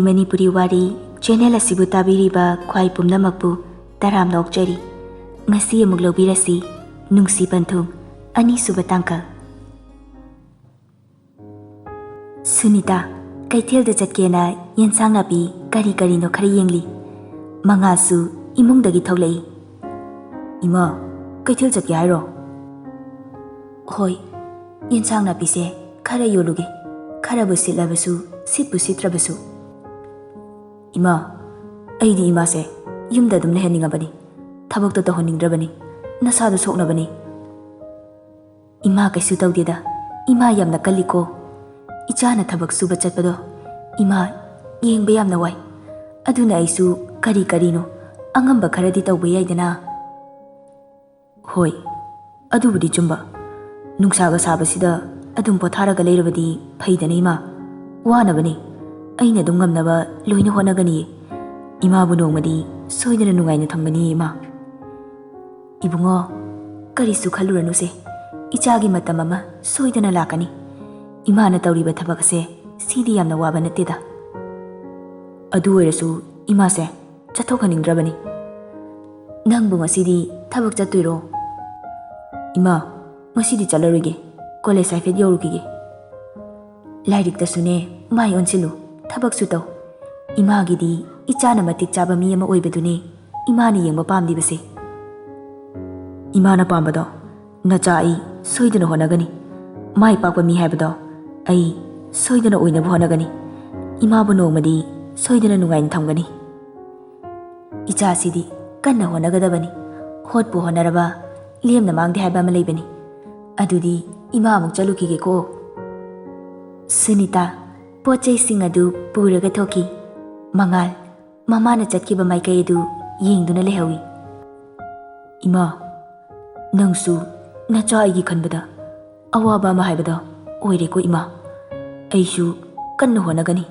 ꯃꯅꯤꯄꯨꯔꯤ ꯋꯥꯔꯤ ꯆꯦꯅꯦꯜ ꯑꯁꯤꯕꯨ ꯇꯥꯕꯤꯔꯤꯕ ꯈ꯭ꯋꯥꯏ ꯄꯨꯝꯅꯃꯛꯄꯨ ꯇꯔꯥꯝꯅ ꯑꯣꯛꯆꯔꯤ꯫ ꯉꯁꯤ ꯑꯃꯨꯛ ꯂꯧꯕꯤꯔꯁꯤ ꯅꯨꯡꯁꯤ ꯄꯟꯊꯨꯡ ꯑꯅꯤꯁꯨꯕ ꯇꯥꯡꯀꯛ꯫ ꯁꯨꯅꯤꯇꯥ ꯀꯩꯊꯦꯜꯗ ꯆꯠꯀꯦꯅ ꯌꯦꯟꯁꯥꯡ ꯅꯥꯄꯤ ꯀꯔꯤ ꯀꯔꯤꯅꯣ ꯈꯔ ꯌꯦꯡꯂꯤ꯫ ꯃꯉꯥꯜꯁꯨ ꯏꯃꯨꯡꯗꯒꯤ ꯊꯣꯛꯂꯛꯏ꯫ ꯏꯃꯥ, ꯀꯩꯊꯦꯜ ꯆꯠꯀꯦ ꯍꯥꯏꯔꯣ? ꯍꯣꯏ, ꯌꯦꯟꯁꯥꯡ ꯅꯥꯄꯤꯁꯦ ꯈꯔ ꯌꯣꯜꯂꯨꯒꯦ, ꯈꯔꯕꯨ ꯁꯤꯠꯂꯕꯁꯨ ꯁꯤꯠꯄꯨ ꯁꯤꯠꯇ꯭ꯔꯕꯁꯨ꯫ ꯏꯃꯥ, ꯑꯩꯗꯤ ꯏꯃꯥꯁꯦ ꯌꯨꯝꯗ ꯑꯗꯨꯝ ꯂꯩꯍꯟꯅꯤꯡꯉꯕꯅꯤ, ꯊꯕꯛꯇꯣ ꯇꯧꯍꯟꯅꯤꯡꯗ꯭ꯔꯕꯅꯤ, ꯅꯁꯥꯗꯣ ꯁꯣꯛꯅꯕꯅꯤ꯫ ꯏꯃꯥ ꯀꯩꯁꯨ ꯇꯧꯗꯦꯗ, ꯏꯃꯥ ꯌꯥꯝꯅ ꯀꯜꯂꯤꯀꯣ꯫ ꯏꯆꯥꯅ ꯊꯕꯛ ꯁꯨꯕ ꯆꯠꯄꯗꯣ ꯏꯃꯥ ꯌꯦꯡꯕ ꯌꯥꯝꯅ ꯋꯥꯏ, ꯑꯗꯨꯅ ꯑꯩꯁꯨ ꯀꯔꯤ ꯀꯔꯤꯅꯣ ꯑꯉꯝꯕ ꯈꯔꯗꯤ ꯇꯧꯕ ꯌꯥꯏꯗꯅ꯫ ꯍꯣꯏ, ꯑꯗꯨꯕꯨꯗꯤ ꯆꯨꯝꯕ꯫ ꯅꯨꯡꯁꯥꯒ ꯁꯥꯕꯁꯤꯗ ꯑꯗꯨꯝ ꯄꯣꯊꯥꯔꯒ ꯂꯩꯔꯕꯗꯤ ꯐꯩꯗꯅ ꯏꯃꯥ, ꯋꯥꯅꯕꯅꯤ꯫ ꯑꯩꯅ ꯑꯗꯨꯝ ꯉꯝꯅꯕ ꯂꯣꯏꯅ ꯍꯣꯠꯅꯒꯅꯤꯌꯦ꯫ ꯏꯃꯥꯕꯨ ꯅꯣꯡꯃꯗꯤ ꯁꯣꯏꯗꯅ ꯅꯨꯡꯉꯥꯏꯅ ꯊꯝꯒꯅꯤꯌꯦ ꯏꯃꯥ꯫ ꯏꯕꯨꯡꯉꯣ, ꯀꯔꯤꯁꯨ ꯈꯜꯂꯨꯔꯅꯨꯁꯦ, ꯏꯆꯥꯒꯤ ꯃꯇꯝ ꯑꯃ ꯁꯣꯏꯗꯅ ꯂꯥꯛꯀꯅꯤ꯫ ꯏꯃꯥꯅ ꯇꯧꯔꯤꯕ ꯊꯕꯛ ꯑꯁꯦ ꯁꯤꯗꯤ ꯌꯥꯝꯅ ꯋꯥꯕ ꯅꯠꯇꯦꯗ꯫ ꯑꯗꯨ ꯑꯣꯏꯔꯁꯨ ꯏꯃꯥꯁꯦ ꯆꯠꯊꯣꯛꯍꯟꯅꯤꯡꯗ꯭ꯔꯕꯅꯤ꯫ ꯅꯪꯕꯨ ꯉꯁꯤꯗꯤ ꯊꯕꯛ ꯆꯠꯇꯣꯏꯔꯣ? ꯏꯃꯥ, ꯉꯁꯤꯗꯤ ꯆꯠꯂꯔꯣꯏꯒꯦ, ꯀꯣꯂꯦꯖ ꯍꯥꯏꯐꯦꯠ ꯌꯧꯔꯨꯈꯤꯒꯦ꯫ ꯂꯥꯏꯔꯤꯛꯇꯁꯨꯅꯦ ꯃꯥꯏ ꯑꯣꯟꯁꯤꯜꯂꯨ, ꯊꯕꯛꯁꯨ ꯇꯧ꯫ ꯏꯃꯥꯒꯤꯗꯤ ꯏꯆꯥꯅ ꯃꯇꯤꯛ ꯆꯥꯕ ꯃꯤ ꯑꯃ ꯑꯣꯏꯕꯗꯨꯅꯦ ꯏꯃꯥꯅ ꯌꯦꯡꯕ ꯄꯥꯝꯂꯤꯕꯁꯦ꯫ ꯏꯃꯥꯅ ꯄꯥꯝꯕꯗꯣ ꯅꯆꯥ ꯑꯩ ꯁꯣꯏꯗꯅ ꯍꯣꯠꯅꯒꯅꯤ꯫ ꯃꯥꯏ ꯄꯥꯛꯄ ꯃꯤ ꯍꯥꯏꯕꯗꯣ ꯑꯩ ꯁꯣꯏꯗꯅ ꯑꯣꯏꯅꯕ ꯍꯣꯠꯅꯒꯅꯤ꯫ ꯏꯃꯥꯕꯨ ꯅꯣꯡꯃꯗꯤ ꯁꯣꯏꯗꯅ ꯅꯨꯡꯉꯥꯏꯅ ꯊꯝꯒꯅꯤ꯫ ꯏꯆꯥꯁꯤꯗꯤ ꯀꯟꯅ ꯍꯣꯠꯅꯒꯗꯕꯅꯤ꯫ ꯍꯣꯠꯄꯨ ꯍꯣꯠꯅꯔꯕ ꯂꯦꯝꯅ ꯃꯥꯡꯗꯦ ꯍꯥꯏꯕ ꯑꯃ ꯂꯩꯕꯅꯤ꯫ ꯑꯗꯨꯗꯤ ꯏꯃꯥ ꯑꯃꯨꯛ ꯆꯠꯂꯨꯈꯤꯒꯦꯀꯣ꯫ ꯁꯨꯅꯤꯇꯥ ꯄꯣꯠ ꯆꯩꯁꯤꯡ ꯑꯗꯨ ꯄꯨꯔꯒ ꯊꯣꯛꯈꯤ꯫ ꯃꯉꯥꯜ ꯃꯃꯥꯅ ꯆꯠꯈꯤꯕ ꯃꯥꯏꯀꯩ ꯑꯗꯨ ꯌꯦꯡꯗꯨꯅ ꯂꯩꯍꯧꯏ꯫ ꯏꯃꯥ, ꯅꯪꯁꯨ ꯅꯆꯥ ꯑꯩꯒꯤ ꯈꯟꯕꯗ ꯑꯋꯥꯕ ꯑꯃ ꯍꯥꯏꯕꯗꯣ ꯑꯣꯏꯔꯦꯀꯣ ꯏꯃꯥ꯫ ꯑꯩꯁꯨ ꯀꯟꯅ ꯍꯣꯠꯅꯒꯅꯤ꯫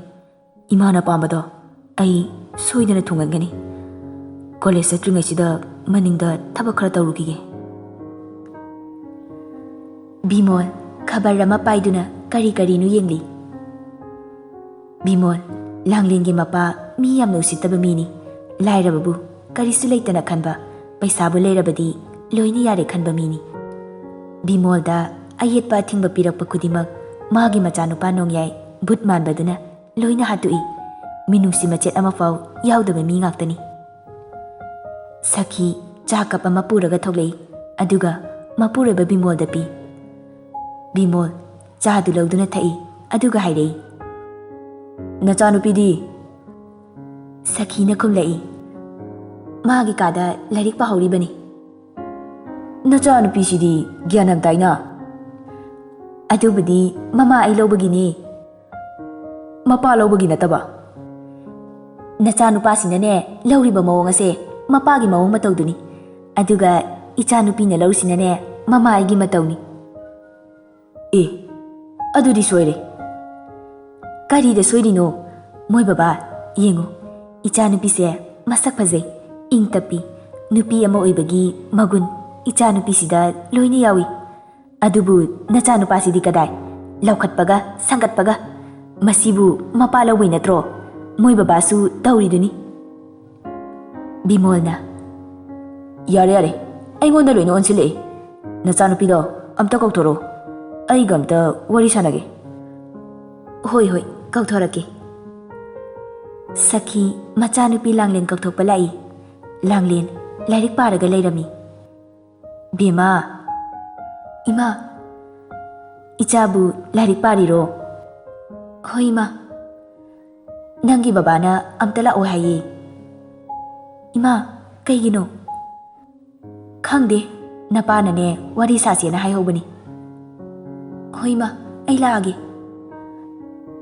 ꯏꯃꯥꯅ ꯄꯥꯝꯕꯗꯣ ꯑꯩ ꯁꯣꯏꯗꯅ ꯊꯨꯡꯍꯟꯒꯅꯤ꯫ ꯀꯣꯂꯦꯖ ꯆꯠꯇ꯭ꯔꯤꯉꯩꯁꯤꯗ ꯃꯅꯤꯡꯗ ꯊꯕꯛ ꯈꯔ ꯇꯧꯔꯨꯈꯤꯒꯦ꯫ ꯕꯤꯃꯣꯜ ꯈꯕꯔ ꯑꯃ ꯄꯥꯏꯗꯨꯅ ꯀꯔꯤ ꯀꯔꯤꯅꯣ ꯌꯦꯡꯂꯤ꯫ ꯕꯤꯃꯣꯜ ꯂꯥꯡꯂꯦꯟꯒꯤ ꯃꯄꯥ ꯃꯤ ꯌꯥꯝꯅ ꯎꯁꯤꯠꯇꯕ ꯃꯤꯅꯤ꯫ ꯂꯥꯏꯔꯕꯕꯨ ꯀꯔꯤꯁꯨ ꯂꯩꯇꯅ ꯈꯟꯕ, ꯄꯩꯁꯥꯕꯨ ꯂꯩꯔꯕꯗꯤ ꯂꯣꯏꯅ ꯌꯥꯔꯦ ꯈꯟꯕ ꯃꯤꯅꯤ꯫ ꯕꯤꯃꯣꯜꯗ ꯑꯌꯦꯠꯄ ꯑꯊꯤꯡꯕ ꯄꯤꯔꯛꯄ ꯈꯨꯗꯤꯡꯃꯛ ꯃꯥꯒꯤ ꯃꯆꯥꯅꯨꯄꯥ ꯅꯣꯡꯌꯥꯏ ꯚꯨꯠ ꯃꯥꯟꯕꯗꯨꯅ ꯂꯣꯏꯅ ꯍꯥꯠꯇꯣꯛꯏ꯫ ꯃꯤꯅꯨꯡꯁꯤ ꯃꯆꯦꯠ ꯑꯃꯐꯥꯎ ꯌꯥꯎꯗꯕ ꯃꯤ ꯉꯥꯛꯇꯅꯤ꯫ ꯁꯈꯤ ꯆꯥ ꯀꯞ ꯑꯃ ꯄꯨꯔꯒ ꯊꯣꯛꯂꯛꯏ, ꯑꯗꯨꯒ ꯃꯄꯨꯔꯣꯏꯕ ꯕꯤꯃꯣꯜꯗ ꯄꯤ꯫ ꯕꯤꯃꯣꯜ ꯆꯥꯗꯨ ꯂꯧꯗꯨꯅ ꯊꯛꯏ, ꯑꯗꯨꯒ ꯍꯥꯏꯔꯛꯏ, ꯅꯆꯥꯅꯨꯄꯤꯗꯤ? ꯁꯈꯤꯅ ꯈꯨꯝꯂꯛꯏ, ꯃꯥꯒꯤ ꯀꯥꯗ ꯂꯥꯏꯔꯤꯛ ꯄꯥꯍꯧꯔꯤꯕꯅꯤ꯫ ꯅꯆꯥꯅꯨꯄꯤꯁꯤꯗꯤ ꯒ꯭ꯌꯥꯟ ꯌꯥꯝ ꯇꯥꯏꯅ꯫ ꯑꯗꯨꯕꯨꯗꯤ ꯃꯃꯥ ꯑꯩ ꯂꯧꯕꯒꯤꯅꯤ꯫ ꯃꯄꯥ ꯂꯧꯕꯒꯤ ꯅꯠꯇꯕ? ꯅꯆꯥꯅꯨꯄꯥꯁꯤꯅꯅꯦ ꯂꯧꯔꯤꯕ ꯃꯑꯣꯡ ꯑꯁꯦ ꯃꯄꯥꯒꯤ ꯃꯑꯣꯡ ꯃꯇꯧꯗꯨꯅꯤ, ꯑꯗꯨꯒ ꯏꯆꯥꯅꯨꯄꯤꯅ ꯂꯧꯔꯤꯁꯤꯅꯅꯦ ꯃꯃꯥ ꯑꯩꯒꯤ ꯃꯇꯧꯅꯤ꯫ ꯑꯦ, ꯑꯗꯨꯗꯤ ꯁꯣꯏꯔꯦ꯫ ꯀꯔꯤꯗ ꯁꯣꯏꯔꯤꯅꯣ? ꯃꯣꯏ ꯕꯕꯥ ꯌꯦꯡꯉꯨ, ꯏꯆꯥꯅꯨꯄꯤꯁꯦ ꯃꯁꯛ ꯐꯖꯩ, ꯏꯪ ꯇꯞꯄꯤ, ꯅꯨꯄꯤ ꯑꯃ ꯑꯣꯏꯕꯒꯤ ꯃꯒꯨꯟ ꯏꯆꯥꯅꯨꯄꯤꯁꯤꯗ ꯂꯣꯏꯅ ꯌꯥꯎꯏ꯫ ꯑꯗꯨꯕꯨ ꯅꯆꯥꯅꯨꯄꯥꯁꯤꯗꯤ ꯀꯗꯥꯏ, ꯂꯧꯈꯠꯄꯒ ꯁꯪꯒꯠꯄꯒ! ꯃꯁꯤꯕꯨ ꯃꯄꯥ ꯂꯧꯕꯩ ꯅꯠꯇ꯭ꯔꯣ? ꯃꯣꯏ ꯕꯕꯥꯁꯨ ꯇꯧꯔꯤꯗꯨꯅꯤ꯫ ꯕꯤꯃꯣꯜꯅ, ꯌꯥꯔꯦ ꯌꯥꯔꯦ, ꯑꯩꯉꯣꯟꯗ ꯂꯣꯏꯅ ꯑꯣꯟꯁꯤꯜꯂꯛꯑꯦ꯫ ꯅꯆꯥꯅꯨꯄꯤꯗꯣ ꯑꯝꯇ ꯀꯧꯊꯣꯔꯛꯑꯣ, ꯑꯩꯒ ꯑꯝꯇ ꯋꯥꯔꯤ ꯁꯥꯟꯅꯒꯦ꯫ ꯍꯣꯏ ꯍꯣꯏ, ꯀꯧꯊꯣꯔꯛꯀꯦ꯫ ꯁꯈꯤ ꯃꯆꯥꯅꯨꯄꯤ ꯂꯥꯡꯂꯦꯟ ꯀꯧꯊꯣꯛꯄ ꯂꯥꯛꯏ꯫ ꯂꯥꯡꯂꯦꯟ ꯂꯥꯏꯔꯤꯛ ꯄꯥꯔꯒ ꯂꯩꯔꯝꯃꯤ꯫ ꯕꯦꯝꯃꯥ! ꯏꯃꯥ! ꯏꯆꯥꯕꯨ ꯂꯥꯏꯔꯤꯛ ꯄꯥꯔꯤꯔꯣ? ꯍꯣꯏ ꯏꯃꯥ꯫ ꯅꯪꯒꯤ ꯕꯕꯥꯅ ꯑꯝꯇ ꯂꯥꯛꯑꯣ ꯍꯥꯏꯌꯦ꯫ ꯏꯃꯥ, ꯀꯩꯒꯤꯅꯣ? ꯈꯪꯗꯦ, ꯅꯄꯥꯅꯅꯦ ꯋꯥꯔꯤ ꯁꯥꯁꯦꯅ ꯍꯥꯏꯍꯧꯕꯅꯤ꯫ ꯍꯣꯏ ꯏꯃꯥ, ꯑꯩ ꯂꯥꯛꯑꯒꯦ꯫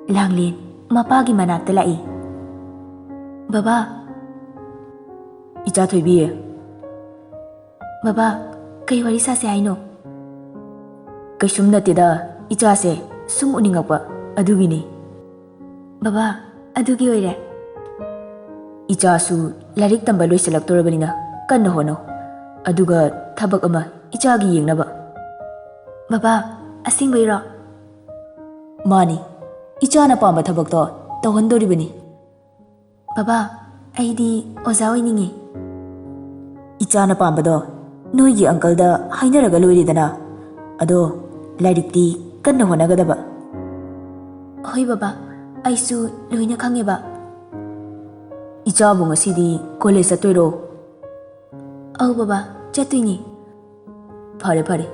ꯂꯥꯡꯂꯦꯟ ꯃꯄꯥꯒꯤ ꯃꯅꯥꯛꯇ ꯂꯥꯛꯏ꯫ ꯕꯕꯥ! ꯏꯆꯥ ꯊꯣꯏꯕꯤ꯫ ꯕꯕꯥ, ꯀꯩ ꯋꯥꯔꯤ ꯁꯥꯁꯦ ꯍꯥꯏꯅꯣ? ꯀꯩꯁꯨꯝ ꯅꯠꯇꯦꯗ, ꯏꯆꯥꯁꯦ ꯁꯨꯝ ꯎꯅꯤꯡꯉꯛꯄ, ꯑꯗꯨꯒꯤꯅꯤ꯫ ꯕꯕꯥ, ꯑꯗꯨꯒꯤ ꯑꯣꯏꯔꯦ? ꯏꯆꯥꯁꯨ ꯂꯥꯏꯔꯤꯛ ꯇꯝꯕ ꯂꯣꯏꯁꯤꯜꯂꯛꯇꯣꯔꯕꯅꯤꯅ ꯀꯟꯅ ꯍꯣꯠꯅꯧ, ꯑꯗꯨꯒ ꯊꯕꯛ ꯑꯃ ꯏꯆꯥꯒꯤ ꯌꯦꯡꯅꯕ꯫ ꯕꯕꯥ, ꯑꯁꯦꯡꯕꯩꯔꯣ? ꯃꯥꯅꯤ, ꯏꯆꯥꯅ ꯄꯥꯝꯕ ꯊꯕꯛꯇꯣ ꯇꯧꯍꯟꯗꯣꯔꯤꯕꯅꯤ꯫ ꯕꯕꯥ, ꯑꯩꯗꯤ ꯑꯣꯖꯥ ꯑꯣꯏꯅꯤꯡꯉꯤ꯫ ꯏꯆꯥꯅ ꯄꯥꯝꯕꯗꯣ ꯅꯣꯏꯒꯤ ꯑꯪꯀꯜꯗ ꯍꯥꯏꯅꯔꯒ ꯂꯣꯏꯔꯦꯗꯅ, ꯑꯗꯣ ꯂꯥꯏꯔꯤꯛꯇꯤ ꯀꯟꯅ ꯍꯣꯠꯅꯒꯗꯕ꯫ ꯍꯣꯏ ꯕꯕꯥ, ꯑꯩꯁꯨ ꯂꯣꯏꯅ ꯈꯪꯉꯦꯕ꯫ ꯏꯆꯥꯕꯨ ꯉꯁꯤꯗꯤ ꯀꯣꯂꯦꯖ ꯆꯠꯇꯣꯏꯔꯣ? ꯑꯧ ꯕꯕꯥ, ꯆꯠꯇꯣꯏꯅꯤ꯫ ꯐꯔꯦ ꯐꯔꯦ,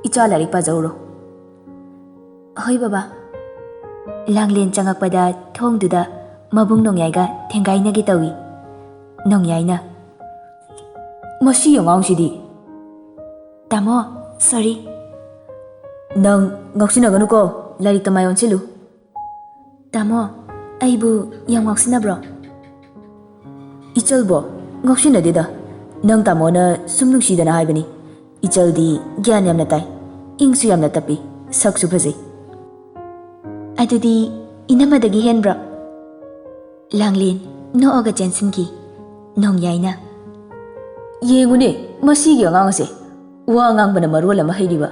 ꯏꯆꯥ ꯂꯥꯏꯔꯤꯛ ꯄꯥꯖꯧꯔꯣ꯫ ꯍꯣꯏ ꯕꯕꯥ꯫ ꯂꯥꯡꯂꯦꯟ ꯆꯪꯉꯛꯄꯗ ꯊꯣꯡꯗꯨꯗ ꯃꯕꯨꯡ ꯅꯣꯡꯌꯥꯏꯒ ꯊꯦꯡꯒꯥꯏꯅꯒꯦ ꯇꯧꯏ꯫ ꯅꯣꯡꯌꯥꯏꯅ, ꯃꯁꯤ ꯑꯉꯥꯡꯁꯤꯗꯤ꯫ ꯇꯥꯃꯣ, ꯁꯣꯔꯤ꯫ ꯅꯪ ꯉꯥꯎꯁꯤꯟꯅꯒꯅꯨꯀꯣ, ꯂꯥꯏꯔꯤꯛꯇ ꯃꯥꯏ ꯑꯣꯟꯁꯤꯜꯂꯨ꯫ ꯇꯥꯃꯣ, ꯑꯩꯕꯨ ꯌꯥꯝ ꯉꯥꯎꯁꯤꯟꯅꯕ꯭ꯔꯣ? ꯏꯆꯜꯕꯣ, ꯉꯥꯎꯁꯤꯟꯅꯗꯦꯗ꯫ ꯅꯪ ꯇꯥꯃꯣꯅ ꯁꯨꯝ ꯅꯨꯡꯁꯤꯗꯅ ꯍꯥꯏꯕꯅꯤ꯫ ꯏꯆꯜꯗꯤ ꯒ꯭ꯌꯥꯟ ꯌꯥꯝꯅ ꯇꯥꯏ, ꯏꯪꯁꯨ ꯌꯥꯝꯅ ꯇꯞꯄꯤ, ꯁꯛꯁꯨ ꯐꯖꯩ꯫ ꯑꯗꯨꯗꯤ ꯏꯅꯝꯃꯗꯒꯤ ꯍꯦꯟꯕ꯭ꯔꯣ? ꯂꯥꯡꯂꯦꯟ ꯅꯣꯛꯑꯒ ꯆꯦꯟꯁꯤꯟꯈꯤ꯫ ꯅꯣꯡꯌꯥꯏꯅ, ꯌꯦꯡꯉꯨꯅꯦ ꯃꯁꯤꯒꯤ ꯑꯉꯥꯡ ꯑꯁꯦ, ꯋꯥ ꯉꯥꯡꯕꯅ ꯃꯔꯣꯜ ꯑꯃ ꯍꯩꯔꯤꯕ,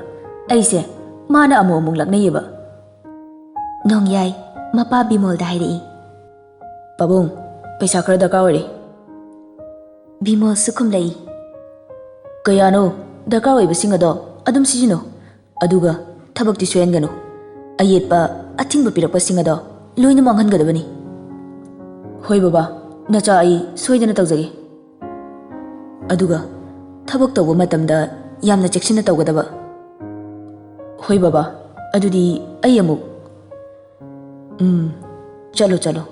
ꯑꯩꯁꯦ ꯃꯥꯅ ꯑꯃꯨꯛ ꯑꯃꯨꯛ ꯂꯛꯅꯩꯌꯦꯕ꯫ ꯅꯣꯡꯌꯥꯏ ꯃꯄꯥ ꯕꯤꯃꯣꯜꯗ ꯍꯥꯏꯔꯛꯏ꯫ ꯄꯥꯕꯨꯡ, ꯄꯩꯁꯥ ꯈꯔ ꯗꯔꯀꯥꯔ ꯑꯣꯏꯔꯦ꯫ ꯕꯤꯃꯣꯜꯁꯨ ꯈꯨꯝꯂꯛꯏ꯫ ꯀꯌꯥꯅꯣ? ꯗꯔꯀꯥꯔ ꯑꯣꯏꯕꯁꯤꯡ ꯑꯗꯣ ꯑꯗꯨꯝ ꯁꯤꯖꯤꯟꯅꯧ, ꯑꯗꯨꯒ ꯊꯕꯛꯇꯤ ꯁꯣꯏꯍꯟꯒꯅꯨ꯫ ꯑꯌꯦꯠꯄ ꯑꯊꯤꯡꯕ ꯄꯤꯔꯛꯄꯁꯤꯡ ꯑꯗꯣ ꯂꯣꯏꯅ ꯃꯥꯡꯍꯟꯒꯗꯕꯅꯤ꯫ ꯍꯣꯏ ꯕꯕꯥ, ꯅꯆꯥ ꯑꯩ ꯁꯣꯏꯗꯅ ꯇꯧꯖꯒꯦ꯫ ꯑꯗꯨꯒ ꯊꯕꯛ ꯇꯧꯕ ꯃꯇꯝꯗ ꯌꯥꯝꯅ ꯆꯦꯛꯁꯤꯟꯅ ꯇꯧꯒꯗꯕ꯫ ꯍꯣꯏ ꯕꯕꯥ, ꯑꯗꯨꯗꯤ ꯑꯩ ꯑꯃꯨꯛ ꯆꯠꯂꯣ ꯆꯠꯂꯣ꯫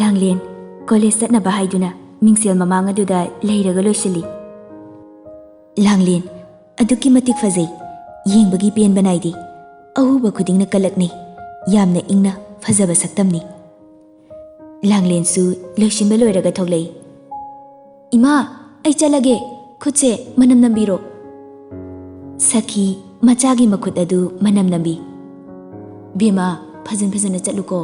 ꯂꯥꯡꯂꯦꯟ ꯀꯣꯂꯦꯖ ꯆꯠꯅꯕ ꯍꯥꯏꯗꯨꯅ ꯃꯤꯡꯁꯦꯜ ꯃꯃꯥꯡ ꯑꯗꯨꯗ ꯂꯩꯔꯒ ꯂꯣꯏꯁꯤꯜꯂꯤ꯫ ꯂꯥꯡꯂꯦꯟ ꯑꯗꯨꯛꯀꯤ ꯃꯇꯤꯛ ꯐꯖꯩ, ꯌꯦꯡꯕꯒꯤ ꯄꯦꯟꯕ ꯅꯥꯏꯗꯦ꯫ ꯑꯎꯕ ꯈꯨꯗꯤꯡꯅ ꯀꯜꯂꯛꯅꯩ, ꯌꯥꯝꯅ ꯏꯪꯅ ꯐꯖꯕ ꯁꯛꯇꯝꯅꯤ꯫ ꯂꯥꯡꯂꯦꯟꯁꯨ ꯂꯣꯏꯁꯤꯟꯕ ꯂꯣꯏꯔꯒ ꯊꯣꯛꯂꯛꯏ꯫ ꯏꯃꯥ, ꯑꯩ ꯆꯠꯂꯒꯦ, ꯈꯨꯠꯁꯦ ꯃꯅꯝ ꯅꯝꯕꯤꯔꯣ꯫ ꯁꯈꯤ ꯃꯆꯥꯒꯤ ꯃꯈꯨꯠ ꯑꯗꯨ ꯃꯅꯝ ꯅꯝꯕꯤ꯫ ꯕꯦꯃꯥ, ꯐꯖꯅ ꯆꯠꯂꯨꯀꯣ꯫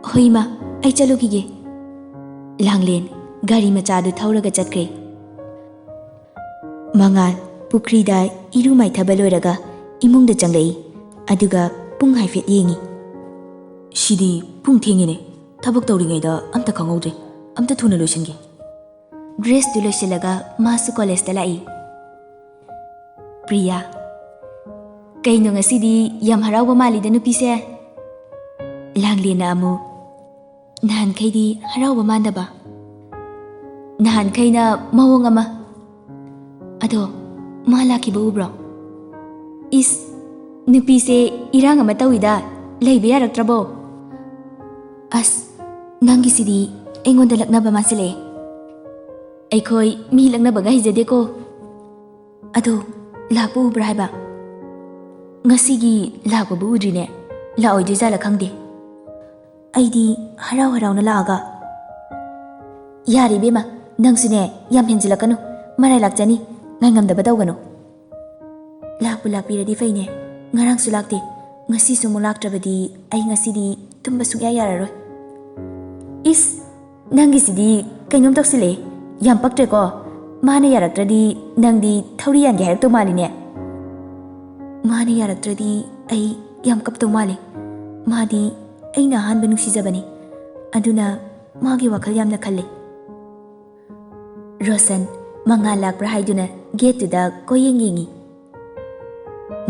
ꯍꯣꯏ ꯏꯃꯥ, ꯑꯩ ꯆꯠꯂꯨꯈꯤꯒꯦ꯫ ꯂꯥꯡꯂꯦꯟ ꯒꯥꯔꯤ ꯃꯆꯥꯗꯨ ꯊꯧꯔꯒ ꯆꯠꯈ꯭ꯔꯦ꯫ ꯃꯉꯥꯜ ꯄꯨꯈ꯭ꯔꯤꯗ ꯏꯔꯨ ꯃꯥꯏꯊꯕ ꯂꯣꯏꯔꯒ ꯏꯃꯨꯡꯗ ꯆꯪꯂꯛꯏ, ꯑꯗꯨꯒ ꯄꯨꯡ ꯍꯥꯏꯐꯦꯠ ꯌꯦꯡꯉꯤ꯫ ꯁꯤꯗꯤ ꯄꯨꯡ ꯊꯦꯡꯉꯤꯅꯦ, ꯊꯕꯛ ꯇꯧꯔꯤꯉꯩꯗ ꯑꯝꯇ ꯈꯪꯍꯧꯗ꯭ꯔꯦ, ꯑꯝꯇ ꯊꯨꯅ ꯂꯣꯏꯁꯤꯟꯒꯦ꯫ ꯗ꯭ꯔꯦꯁꯇꯨ ꯂꯣꯏꯁꯤꯜꯂꯒ ꯃꯥꯁꯨ ꯀꯣꯂꯦꯖꯇ ꯂꯥꯛꯏ꯫ ꯄ꯭ꯔꯤꯌꯥ, ꯀꯩꯅꯣ ꯉꯁꯤꯗꯤ ꯌꯥꯝ ꯍꯔꯥꯎꯕ ꯃꯥꯜꯂꯤꯗ ꯅꯨꯄꯤꯁꯦ꯫ ꯂꯥꯡꯂꯦꯟꯅ ꯑꯃꯨꯛ, ꯅꯍꯥꯟꯈꯩꯗꯤ ꯍꯔꯥꯎꯕ ꯃꯥꯟꯗꯕ, ꯅꯍꯥꯟꯈꯩꯅ ꯃꯑꯣꯡ ꯑꯃ, ꯑꯗꯣ ꯃꯥ ꯂꯥꯛꯈꯤꯕ ꯎꯕ꯭ꯔꯣ? ꯏꯁ, ꯅꯨꯄꯤꯁꯦ ꯏꯔꯥꯡ ꯑꯃ ꯇꯧꯏꯗ, ꯂꯩꯕ ꯌꯥꯔꯛꯇ꯭ꯔꯕꯣ? ꯑꯁ, ꯅꯪꯒꯤꯁꯤꯗꯤ ꯑꯩꯉꯣꯟꯗ ꯂꯛꯅꯕ ꯃꯥꯟꯁꯤꯜꯂꯛꯑꯦ꯫ ꯑꯩꯈꯣꯏ ꯃꯤ ꯂꯛꯅꯕꯒ ꯍꯩꯖꯗꯦꯀꯣ꯫ ꯑꯗꯣ ꯂꯥꯛꯄ ꯎꯕ꯭ꯔꯥ ꯍꯥꯏꯕ? ꯉꯁꯤꯒꯤ ꯂꯥꯛꯄꯕꯨ ꯎꯗ꯭ꯔꯤꯅꯦ, ꯂꯥꯛꯑꯣꯏꯗꯣꯏꯖꯥꯠꯂ ꯈꯪꯗꯦ꯫ ꯑꯩꯗꯤ ꯍꯔꯥꯎ ꯍꯔꯥꯎꯅ ꯂꯥꯛꯑꯒ꯫ ꯌꯥꯔꯦ ꯏꯕꯦꯝꯃ, ꯅꯪꯁꯨꯅꯦ ꯌꯥꯝ ꯍꯦꯟꯖꯤꯜꯂꯛꯀꯅꯨ, ꯃꯔꯥꯏ ꯂꯥꯛꯆꯅꯤ, ꯉꯥꯏꯉꯝꯗꯕ ꯇꯧꯒꯅꯨ꯫ ꯂꯥꯛꯄꯨ ꯂꯥꯛꯄꯤꯔꯗꯤ ꯐꯩꯅꯦ, ꯉꯔꯥꯡꯁꯨ ꯂꯥꯛꯇꯦ, ꯉꯁꯤꯁꯨ ꯑꯃꯨꯛ ꯂꯥꯛꯇ꯭ꯔꯕꯗꯤ ꯑꯩ ꯉꯁꯤꯗꯤ ꯇꯨꯝꯕ ꯁꯨꯡꯌꯥ ꯌꯥꯔꯔꯣꯏ꯫ ꯏꯁ, ꯅꯪꯒꯤꯁꯤꯗꯤ ꯀꯩꯅꯣꯝ ꯇꯧꯁꯤꯜꯂꯛꯑꯦ, ꯌꯥꯝ ꯄꯛꯇ꯭ꯔꯦꯀꯣ꯫ ꯃꯥꯅ ꯌꯥꯔꯛꯇ꯭ꯔꯗꯤ ꯅꯪꯗꯤ ꯊꯧꯔꯤ ꯌꯥꯟꯒꯦ ꯍꯥꯏꯔꯛꯇꯧ ꯃꯥꯜꯂꯤꯅꯦ꯫ ꯃꯥꯅ ꯌꯥꯔꯛꯇ꯭ꯔꯗꯤ ꯑꯩ ꯌꯥꯝ ꯀꯞꯇꯧ ꯃꯥꯜꯂꯤ꯫ ꯃꯥꯗꯤ ꯑꯩꯅ ꯑꯍꯥꯟꯕ ꯅꯨꯡꯁꯤꯖꯕꯅꯤ, ꯑꯗꯨꯅ ꯃꯥꯒꯤ ꯋꯥꯈꯜ ꯌꯥꯝꯅ ꯈꯜꯂꯤ꯫ ꯔꯣꯁꯟ ꯃꯉꯥꯜ ꯂꯥꯛꯄ꯭ꯔꯥ ꯍꯥꯏꯗꯨꯅ ꯒꯦꯠꯇꯨꯗ ꯀꯣꯏꯌꯦꯡ ꯌꯦꯡꯉꯤ꯫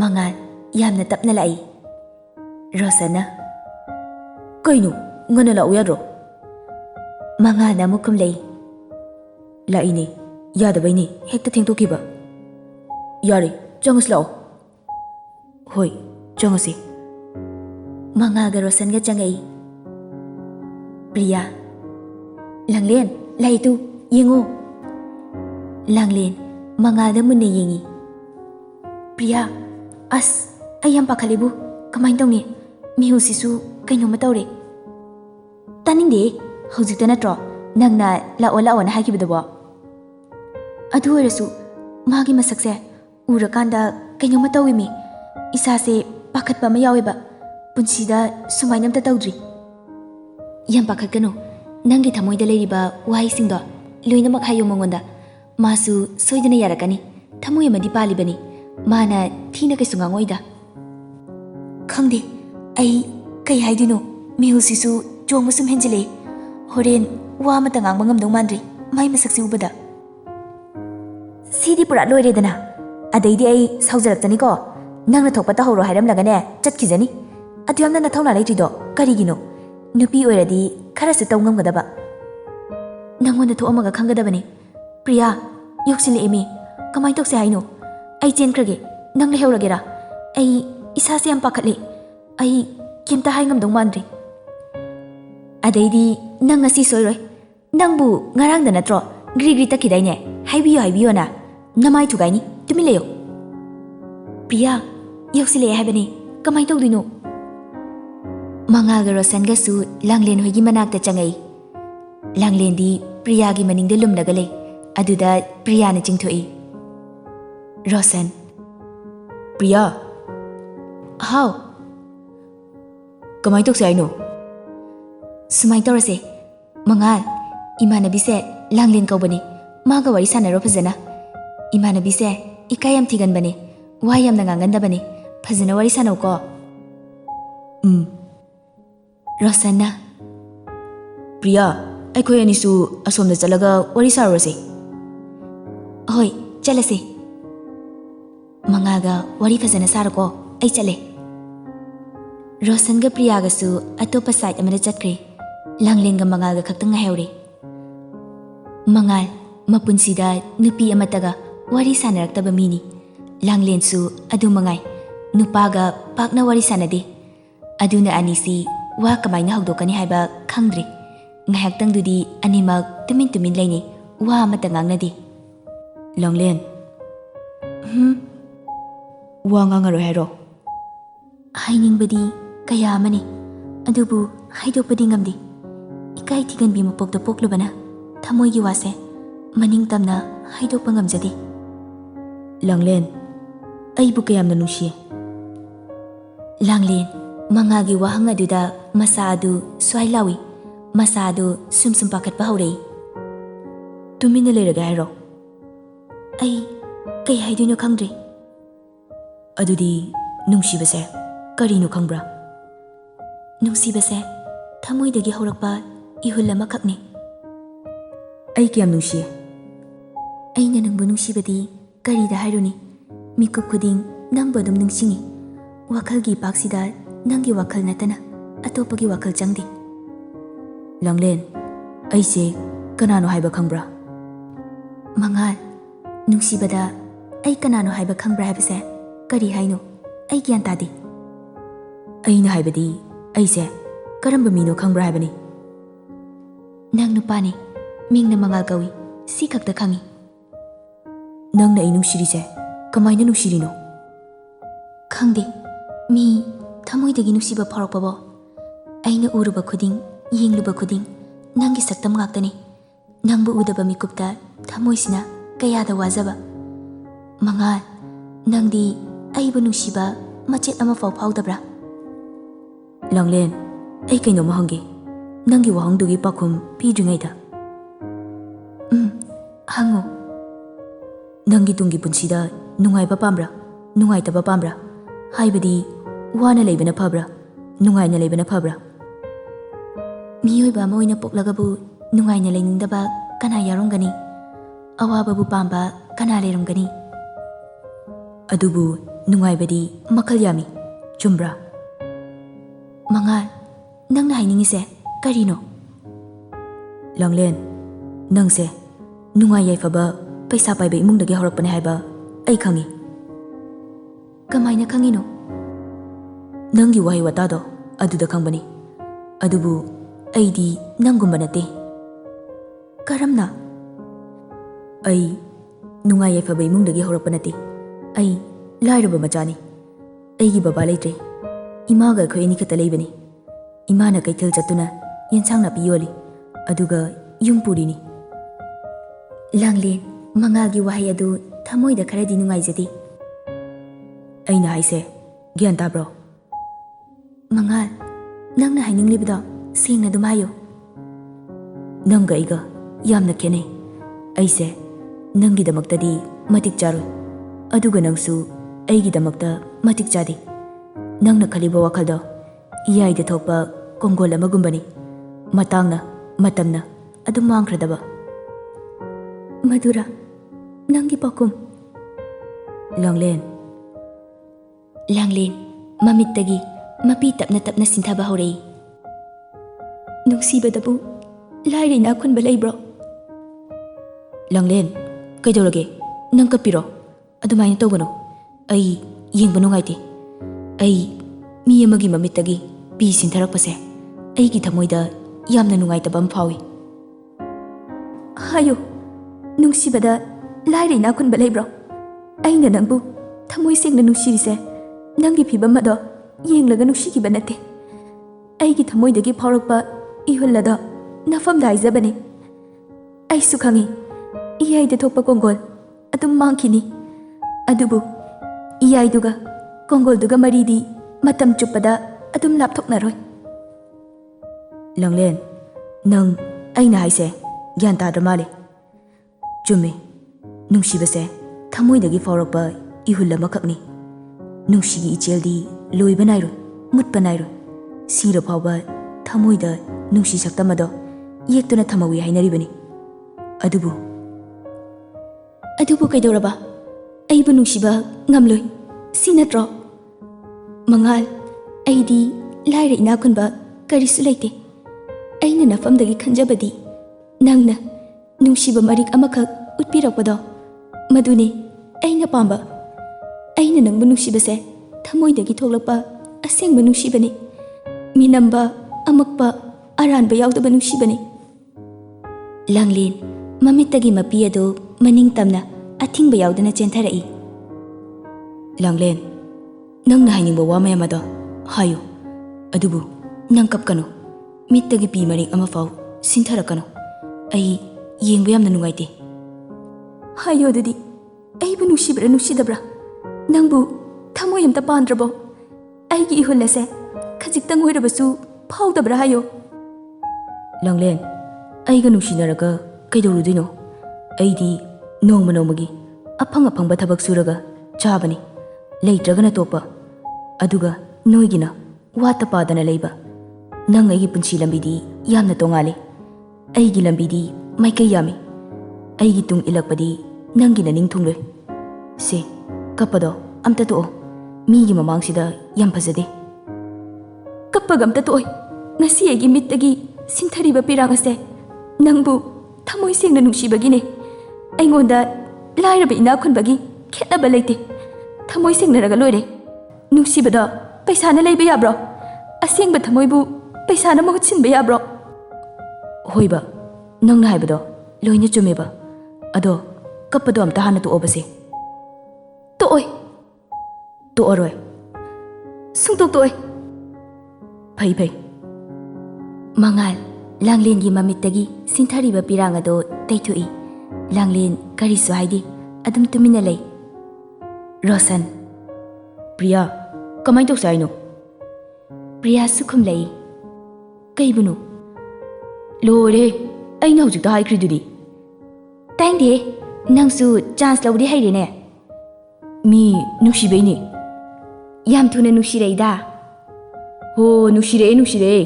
ꯃꯉꯥꯜ ꯌꯥꯝꯅ ꯇꯞꯅ ꯂꯥꯛꯏ꯫ ꯔꯣꯁꯟꯅ, ꯀꯩꯅꯣ, ꯉꯟꯅ ꯂꯥꯛꯎ ꯌꯥꯗ꯭ꯔꯣ? ꯃꯉꯥꯜꯅ ꯑꯃꯨꯛ ꯈꯨꯝꯂꯛꯏ꯫ ꯂꯥꯛꯏꯅꯦ, ꯌꯥꯗꯕꯩꯅꯦ ꯍꯦꯛꯇ ꯊꯦꯡꯗꯣꯛꯈꯤꯕ꯫ ꯌꯥꯔꯦ, ꯆꯪꯉꯁꯤ ꯂꯥꯛꯑꯣ꯫ ꯍꯣꯏ, ꯆꯪꯉꯁꯤ꯫ ꯃꯉꯥꯜꯒ ꯔꯣꯁꯟꯒ ꯆꯪꯉꯛꯏ꯫ ꯄ꯭ꯔꯤꯌꯥ, ꯂꯥꯡꯂꯦꯟ ꯂꯥꯛꯏ ꯇꯨ, ꯌꯦꯡꯉꯣ꯫ ꯂꯥꯡꯂꯦꯟ ꯃꯉꯥꯜꯗ ꯃꯨꯟꯅ ꯌꯦꯡꯉꯤ꯫ ꯄ꯭ꯔꯤꯌꯥ, ꯑꯁ, ꯑꯩ ꯌꯥꯝ ꯄꯥꯈꯠꯂꯦꯕꯨ, ꯀꯃꯥꯏꯅ ꯇꯧꯅꯤ? ꯃꯤꯍꯨꯁꯤꯁꯨ ꯀꯩꯅꯣꯝꯃ ꯇꯧꯔꯦ꯫ ꯇꯥꯅꯤꯡꯗꯦ, ꯍꯧꯖꯤꯛꯇ ꯅꯠꯇ꯭ꯔꯣ ꯅꯪꯅ ꯂꯥꯛꯑꯣ ꯂꯥꯛꯑꯣꯅ ꯍꯥꯏꯈꯤꯕꯗꯨꯕꯣ? ꯑꯗꯨ ꯑꯣꯏꯔꯁꯨ ꯃꯥꯒꯤ ꯃꯁꯛꯁꯦ ꯎꯔꯀꯥꯟꯗ ꯀꯩꯅꯣꯝꯃ ꯇꯧꯏꯃꯤ, ꯏꯁꯥꯁꯦ ꯄꯥꯈꯠꯄ ꯑꯃ ꯌꯥꯎꯋꯦꯕ, ꯄꯨꯟꯁꯤꯗ ꯁꯨꯃꯥꯏꯅ ꯑꯝꯇ ꯇꯧꯗ꯭ꯔꯤ꯫ ꯌꯥꯝ ꯄꯥꯈꯠꯀꯅꯨ, ꯅꯪꯒꯤ ꯊꯃꯣꯏꯗ ꯂꯩꯔꯤꯕ ꯋꯥꯍꯩꯁꯤꯡꯗꯣ ꯂꯣꯏꯅꯃꯛ ꯍꯥꯏꯌꯨ ꯃꯉꯣꯟꯗ, ꯃꯥꯁꯨ ꯁꯣꯏꯗꯅ ꯌꯥꯔꯛꯀꯅꯤ, ꯊꯃꯣꯏ ꯑꯃꯗꯤ ꯄꯥꯜꯂꯤꯕꯅꯤ, ꯃꯥꯅ ꯊꯤꯅ ꯀꯩꯁꯨ ꯉꯥꯡꯉꯣꯏꯗ꯫ ꯈꯪꯗꯦ, ꯑꯩ ꯀꯩ ꯍꯥꯏꯗꯣꯏꯅꯣ, ꯃꯤꯍꯨꯜꯁꯤꯁꯨ ꯆꯣꯡꯕ ꯁꯨꯝ ꯍꯦꯟꯖꯤꯜꯂꯛꯑꯦ, Horen wa amata ngang mangam dong mandri mai masakse ubada. Sidi pura loiredana. Adaidi ai saujaratani ko. Nangna thokpa ta horo hairam lagane chatkijani. Adu yamna na thauna leitrido karigino. Nupi oiradi khara se tawngam gadaba. Nangonda tho amaga khangadabani. Priya, yoksile emi. Kamai tokse haino. Ai chenkrage. Nang leheuragera. Ai isa se am pakhatli. Ai kimta haingam dong mandri. Adaidi nang ngasi soiroi. Nangbu ngarang da natro gri takidaine. Haibiyo na. Namai thugaini. Tumi leyo. Priya, yoksile haibani. Kamai tokdino. Mangalga Rosan gasu Langlen hoigi manakta changai. Langlen di Priya gi maningda lumnaga lei. Aduda Priya na chingthoi. Rosan. Priya. How? Kamai tokse aino. Sumai torase. Mangal. Imanabi se Langlen kaubani. Maga wari sanaro phajana. Imanabi se ikayam thigan bani. Wayam na nganganda bani. Phajana wari sanau ko. Rosanna. Priya, akhoi anisu asomda chalaga wari sarose. Hoi, chalase. Mangaga wari phajana sarako ai chale. Rosan ga Priya ga su atopa side amada chatkre. Langlen ga Mangal ga khaktang ngaheure. Mangal mapunsida nupi amataga wari sanaraktaba mini. Langlen su adu mangai. Nupaga pakna wari sanade. Aduna anisi wa kamaina hawdokani haiba khangdri. Ngahaktang dudi animak tumin laini wa amata ngangnadi. Langlen. Wa ngangaro hero. Hainingbadi kaya amani. Adubu haidokpadi ngamdi. Ikai thiganbi mapokta poklubana. Thamoigi wase maning tamna haidokpa ngamjadi. Langlen, aibu kayamna nungsiye. Langlen, Mangagi wahang aduda masa adu swai lawi. Masa adu sum pakatpa haurei. Tumina leiraga hero. Ai kay haiduino khangdri. Adudi nungsibase karino khangbra? Nungsibase thamoidagi haurakpa ihul ama khakni. Ai kiyam nungsiye. Aina nangbu nungsibadi karida hairuni. Mikup khuding nangbu adum nungsingi. Wakhalgi paksida Nangi wakal natana atopagi wakal changdi. Langlen, aise kanano haiba khangbra? Mangal, nungsibada ai kanano haiba khangbra haibase kari haino ai gyan tadi. Aina haibadi aise karamba mino khangbra haibani? Nang nupani mingna Mangal kawi si khakta khangi. Nangna ai nungsirise kamaina nungsirino? Khangdi mi thamoidagi nungsiba pharakpabo. Aina uruba khuding yengluba khuding nangi saktam ngaktani. Nangbu udaba mikupta thamoisina kayada wajaba. Mangal, nangdi aibu nungsiba machet ama faudabra? Langlen, ai kaino mahange. Nangi wahangdugi pakhum pidringaida. Hango. Nangi tungi punsida nungaiba pambra, nungaitaba pambra? Haibadi wana leibana phabra, nungaina leibana phabra? Miyoiba moina poklagabu nungaina leingdaba kana yarongani. Awababu pamba kana lerongani. Adubu nungaibadi makhal yami, chumbra? Mangal, nangna hainingise karino? Langlen, nangse nungai yaifaba paisa paiba imungdagi horakpane haiba ai khangi. Kamaina khangino? Nangi wahi watado aduda khangbani. Adubu aidi nangumba nate. Karamna? Ai nungai yaifaba imungdagi horakpa nate. Ai lairaba machani. Aigi baba leitre. Imaga khoi ani khata leibani. Imana kaithal chatuna yensang na piyoli. Aduga yung purini. Langlen, Mangalgi wahi adu thamoida kharadi nungaijadi. Aina haise gyan tabro? Mangal, nangna haininglibado sengna dum hayo. Nangga iga yamna khenai. Aise nangidamakta matik charoi. Aduga nangsu aigidamakta matik chadi. Nangna khaliba wakhaldo iyaida thokpa kongol amagumbani. Matangna ꯃꯇꯝꯅ ꯑꯗꯨꯝ ꯃꯥꯡꯈ꯭ꯔꯗꯕ. ꯃꯗꯨꯔꯥ ꯅꯪꯒꯤ ꯄꯥꯎꯈꯨꯝ? ꯂꯥꯡꯂꯦꯟ ꯃꯃꯤꯠꯇꯒꯤ ꯃꯄꯤ ꯇꯞꯅ ꯇꯞꯅ ꯁꯤꯟꯊꯕ ꯍꯧꯔꯛꯏ. ꯅꯨꯡꯁꯤꯕꯗꯕꯨ ꯂꯥꯏꯔ ꯏꯅꯥꯛ ꯈꯨꯟꯕ ꯂꯩꯕ꯭ꯔꯣ? ꯂꯥꯡꯂꯦꯟ, ꯀꯩꯗꯧꯔꯒꯦ? ꯅꯪ ꯀꯞꯄꯤꯔꯣ? ꯑꯗꯨꯃꯥꯏꯅ ꯇꯧꯒꯅꯨ. ꯑꯩ ꯌꯦꯡꯕ ꯅꯨꯡꯉꯥꯏꯇꯦ. ꯑꯩ ꯃꯤ ꯑꯃꯒꯤ ꯃꯃꯤꯠꯇꯒꯤ ꯄꯤ ꯁꯤꯟꯊꯔꯛꯄꯁꯦ ꯑꯩꯒꯤ ꯊꯃꯣꯏꯗ ꯌꯥꯝꯅ ꯅꯨꯡꯉꯥꯏꯇꯕ ꯑꯃ ꯐꯥꯎꯏ. ꯍꯥꯏꯌꯨ, ꯅꯨꯡꯁꯤꯕꯗ ꯂꯥꯏꯔ ꯏꯅꯥꯛ ꯈꯨꯟꯕ ꯂꯩꯕ꯭ꯔꯣ? ꯑꯩꯅ ꯅꯪꯕు ꯊꯃꯣꯏ ꯁꯦꯡꯅ ꯅꯨꯡꯁꯤꯔꯤꯁꯦ ꯅꯪꯒꯤ ꯐꯤꯕꯝ ꯑꯗꯣ ꯌꯦꯡꯂꯒ ꯅꯨꯡꯁꯤꯈꯤꯕ ꯅꯠꯇꯦ. ꯑꯩꯒꯤ ꯊꯃꯣꯏꯗꯒꯤ ꯐꯥꯎꯔꯛꯄ ꯏꯍꯨꯜ ꯑꯗꯣ ꯅꯐꯝꯗ ꯍꯥꯏꯖꯕꯅꯤ. ꯑꯩꯁꯨ ꯈꯪꯏ ꯏꯌꯥꯏꯗ ꯊꯣꯛꯄ ꯀꯣꯡꯒꯣꯜ ꯑꯗꯨꯝ ꯃꯥꯡꯈꯤꯅꯤ. ꯑꯗꯨꯕꯨ ꯏꯌꯥꯏꯗꯨꯒ ꯀꯣꯡꯒꯣꯜꯗꯨꯒ ꯃꯔꯤꯗꯤ ꯃꯇꯝ ꯆꯨꯞꯄꯗ ꯑꯗꯨꯝ ꯂꯥꯞꯊꯣꯛꯅꯔꯣꯏ. ꯂꯥꯡꯂꯦꯟ, ꯅꯪ ꯑꯩꯅ ꯍꯥꯏꯁꯦ ꯒ꯭ꯌꯥꯟ ꯇꯥꯗ꯭ꯔ ꯃꯥꯜꯂꯦ. ꯆꯨꯝꯃꯦ, ꯅꯨꯡꯁꯤꯕꯁꯦ ꯊꯃꯣꯏꯗꯒꯤ ꯐꯥꯎꯔꯛꯄ ꯏꯍꯨꯜ ꯑꯃꯈꯛꯅꯤ. ꯅꯨꯡꯁꯤꯒꯤ ꯏꯆꯦꯜꯗꯤ ꯂꯣꯏꯕ ꯅꯥꯏꯔꯣꯏ, ꯃꯨꯠꯄ ꯅꯥꯏꯔꯣꯏ. ꯁꯤꯔ ꯐꯥꯎꯕ ꯊꯃꯣꯏꯗ ꯅꯨꯡꯁꯤ ꯁꯛꯇꯝ ꯑꯗꯣ ꯌꯦꯛꯇꯨꯅ ꯊꯝꯍꯧꯏ ꯍꯥꯏꯅꯔꯤꯕꯅꯤ. ꯑꯗꯨꯕꯨ ꯀꯩꯗꯧꯔꯕ? ꯑꯩꯕꯨ ꯅꯨꯡꯁꯤꯕ ꯉꯝꯂꯣꯏ, ꯁꯤ ꯅꯠꯇ꯭ꯔꯣ? ꯃꯉꯥꯜ, ꯑꯩꯗꯤ ꯂꯥꯏꯔ ꯏꯅꯥꯛ ꯈꯨꯟꯕ ꯀꯔꯤꯁꯨ ꯂꯩꯇꯦ. ꯑꯩꯅ ꯅꯐꯝꯗꯒꯤ ꯈꯟꯖꯕꯗꯤ ꯅꯪꯅ ꯅꯨꯡꯁꯤꯕ ꯃꯔꯤꯛ ꯑꯃꯈꯛ ꯎꯠꯄꯤꯔꯛꯄꯗꯣ ꯃꯗꯨꯅꯤ ꯑꯩꯅ ꯄꯥꯝꯕ. ꯑꯩꯅ ꯅꯪꯕꯨ ꯅꯨꯡꯁꯤꯕꯁꯦ ꯊꯃꯣꯏꯗꯒꯤ ꯊꯣꯛꯂꯛꯄ ꯑꯁꯦꯡꯕ ꯅꯨꯡꯁꯤꯕꯅꯤ. ꯃꯤꯅꯝꯕ, ꯑꯃꯛꯄ, ꯑꯔꯥꯟꯕ ꯌꯥꯎꯗꯕ ꯅꯨꯡꯁꯤꯕꯅꯤ. ꯂꯥꯡꯂꯦꯟ ꯃꯃꯤꯠꯇꯒꯤ ꯃꯄꯤ ꯑꯗꯨ ꯃꯅꯤꯡ ꯇꯝꯅ ꯑꯊꯤꯡꯕ ꯌꯥꯎꯗꯅ ꯆꯦꯟꯊꯔꯛꯏ. ꯂꯥꯡꯂꯦꯟ, ꯅꯪꯅ ꯍꯥꯏꯅꯤꯡꯕ ꯋꯥ ꯃꯌꯥꯝ ꯑꯗꯣ ꯍꯥꯏꯌꯨ. ꯑꯗꯨꯕꯨ ꯅꯪ ꯀꯞꯀꯅꯨ. ꯃꯤꯠꯇꯒꯤ ꯄꯤ ꯃꯔꯤꯛ ꯑꯃꯐꯥꯎ ꯁꯤꯟꯊꯔꯛꯀꯅꯨ. ꯑꯩ ꯌꯦꯡꯕ ꯌꯥꯝꯅ ꯅꯨꯡꯉꯥꯏꯇꯦ. ꯍꯥꯏꯌꯣ ꯑꯗꯨꯗꯤ, ꯑꯩꯕꯨ ꯅꯨꯡꯁꯤꯕ꯭ꯔꯥ ꯅꯨꯡꯁꯤꯗꯕ꯭ꯔꯥ? ꯅꯪꯕు ꯊꯃꯣꯏ ꯑꯝꯇ ꯄꯥꯟꯗ꯭ꯔꯕꯣ? ꯑꯩꯒꯤ ꯏꯍꯨꯜ ꯑꯁꯦ ꯈꯖꯤꯛꯇꯪ ꯑꯣꯏꯔꯕꯁꯨ ꯐꯥꯎꯗꯕ꯭ꯔꯥ ꯍꯥꯏꯌꯣ. ꯂꯥꯡꯂꯦꯟ, ꯑꯩꯒ ꯅꯨꯡꯁꯤꯅꯔꯒ ꯀꯩꯗꯧꯔꯨꯗꯣꯏꯅꯣ? ꯑꯩꯗꯤ ꯅꯣꯡꯃ ꯅꯣꯡꯃꯒꯤ ꯑꯐꯪ ꯑꯐꯪꯕ ꯊꯕꯛ ꯁꯨꯔꯒ ꯆꯥꯕꯅꯤ, ꯂꯩꯇ꯭ꯔꯒꯅ ꯇꯣꯛꯄ. ꯑꯗꯨꯒ ꯅꯣꯏꯒꯤꯅ ꯋꯥꯠꯇ ꯄꯥꯗꯅ ꯂꯩꯕ. ꯅꯪ ꯑꯩꯒꯤ ꯄꯨꯟꯁꯤ ꯂꯝꯕꯤꯗꯤ ꯌꯥꯝꯅ ꯇꯣꯡꯉꯥꯜꯂꯤ. ꯑꯩꯒꯤ ꯂꯝꯕꯤꯗꯤ ꯃꯥꯏꯀꯩ ꯌꯥꯝꯃꯤ. ꯑꯩꯒꯤ ꯇꯨꯡ ꯏꯜꯂꯛꯄꯗꯤ ꯅꯪꯒꯤ ꯅꯅꯤꯡ ꯊꯨꯡꯂꯣꯏ. ꯁꯦ, ꯀꯞꯄꯗꯣ ꯑꯝꯇ ꯇꯣꯛꯑꯣ. ꯃꯤꯒꯤ ꯃꯃꯥꯡꯁꯤꯗ ꯌꯥꯝ ꯐꯖꯗꯦ. ꯀꯞꯄꯒ ꯑꯝꯇ ꯇꯣꯛꯑꯣꯏ. ꯉꯁꯤ ꯑꯩꯒꯤ ꯃꯤꯠꯇꯒꯤ ꯁꯤꯟꯊꯔꯤꯕ ꯄꯤꯔꯥꯡ ꯑꯁꯦ ꯅꯪꯕꯨ ꯊꯃꯣꯏ ꯁꯦꯡꯅ ꯅꯨꯡꯁꯤꯕꯒꯤꯅꯦ. ꯑꯩꯉꯣꯟꯗ ꯂꯥꯏꯔꯕ ꯏꯅꯥꯛ ꯈꯨꯟꯕꯒꯤ ꯈꯦꯠꯅꯕ ꯂꯩꯇꯦ. ꯊꯃꯣꯏ ꯁꯦꯡꯅꯔꯒ ꯂꯣꯏꯔꯦ. ꯅꯨꯡꯁꯤꯕꯗꯣ ꯄꯩꯁꯥꯅ ꯂꯩꯕ ꯌꯥꯕ꯭ꯔꯣ? ꯑꯁꯦꯡꯕ ꯊꯃꯣꯏꯕꯨ ꯄꯩꯁꯥꯅ ꯃꯍꯨꯠ ꯁꯤꯟꯕ ꯌꯥꯕ꯭ꯔോ? ꯍꯣꯏꯕ, ꯅꯪꯅ ꯍꯥꯏꯕꯗꯣ ꯂꯣꯏꯅ ꯆꯨꯝꯃꯦꯕ. ꯑꯗꯣ ꯀꯞꯄꯗꯣ ꯑꯝꯇ ꯍꯥꯟꯅ ꯇꯣꯛꯑꯣꯕꯁꯦ. ꯇꯣꯛꯑꯣꯏ. ꯇꯣꯛꯑꯔꯣꯏ? ꯁꯨꯡꯇꯣꯛ ꯇꯣꯛꯑꯣꯏ. ꯐꯩ. ꯃꯉꯥꯜ ꯂꯥꯡꯂꯦꯟꯒꯤ ꯃꯃꯤꯠꯇꯒꯤ ꯁꯤꯟꯊꯔꯤꯕ ꯄꯤꯔꯥꯡ ꯑꯗꯣ ꯇꯩꯊꯣꯛꯏ. ꯂꯥꯡꯂꯦꯟ ꯀꯔꯤꯁꯨ ꯍꯥꯏꯗꯦ, ꯑꯗꯨꯝ ꯇꯨꯃꯤꯟꯅ ꯂꯩ. ꯔꯣꯁꯟ, ꯄ꯭ꯔꯤꯌꯥ, ꯀꯃꯥꯏꯅ ꯇꯧꯁꯦ ꯍꯥꯏꯅꯣ? ꯄ꯭ꯔꯤꯌꯥꯁꯨ ꯈꯨꯝꯂꯛꯏ. ꯀꯩꯕꯨꯅꯣ? ꯂꯣꯏꯔꯦ, ꯑꯩꯅ ꯍꯧꯖꯤꯛꯇ ꯍꯥꯏꯈ꯭ꯔꯤꯗꯨꯗꯤ. ꯇꯥꯏꯡꯗꯦ, ꯅꯪꯁꯨ ꯆꯥꯟꯁ ꯂꯧꯗꯤ ꯍꯩꯔꯦꯅꯦ. ꯃꯤ ꯅꯨꯡꯁꯤꯕꯩꯅꯦ. ꯌꯥꯝ ꯊꯨꯅ ꯅꯨꯡꯁꯤꯔꯛꯏꯗ. ꯍꯣ, ꯅꯨꯡꯁꯤꯔꯛꯑꯦ.